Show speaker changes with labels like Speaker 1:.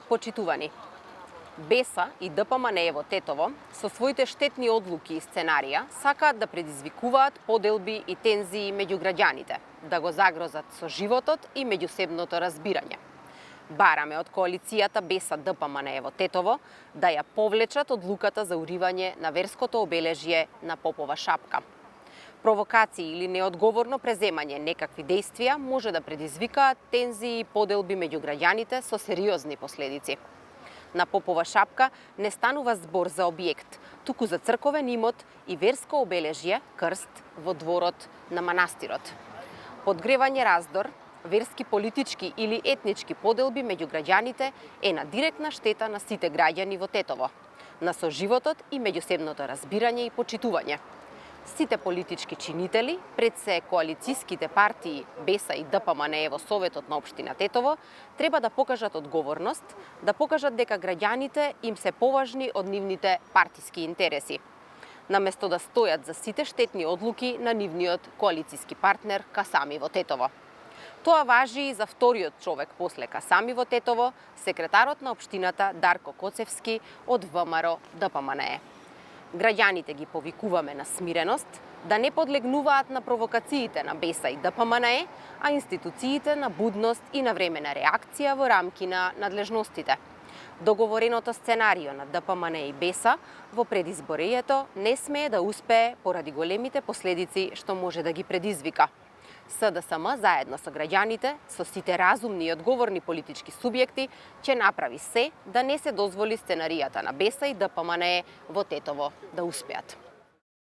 Speaker 1: Почитувани, Беса и ДПМНЕ во Тетово со своите штетни одлуки и сценарија сакаат да предизвикуваат поделби и тензии меѓу граѓаните, да го загрозат со животот и меѓусебното разбирање. Бараме од коалицијата Беса ДПМНЕ во Тетово да ја повлечат одлуката за уривање на верското обележје на Попова шапка. Провокации или неодговорно преземање некакви действија може да предизвикаат тензии и поделби меѓу граѓаните со сериозни последици. На Попова шапка не станува збор за објект, туку за црковен имот и верско обележје, крст, во дворот на манастирот. Подгревање раздор, верски, политички или етнички поделби меѓу граѓаните е на директна штета на сите граѓани во Тетово, на соживотот и меѓусебното разбирање и почитување. Сите политички чинители, пред се коалициските партии Беса и ДПМНЕ во Советот на општина Тетово, треба да покажат одговорност, да покажат дека граѓаните им се поважни од нивните партиски интереси, наместо да стојат за сите штетни одлуки на нивниот коалициски партнер Касами во Тетово. Тоа важи и за вториот човек после Касами во Тетово, секретарот на општината Дарко Коцевски од ВМРО ДПМНЕ. Граѓаните ги повикуваме на смиреност, да не подлегнуваат на провокациите на Беса и ДПМНЕ, а институциите на будност и навремена реакција во рамки на надлежностите. Договореното сценарио на ДПМНЕ и Беса во предизборието не смее да успее поради големите последици што може да ги предизвика. СДСМ заедно со граѓаните, со сите разумни и одговорни политички субјекти, ќе направи се да не се дозволи сценаријата на Беса и ДПМНЕ во Тетово да успеат.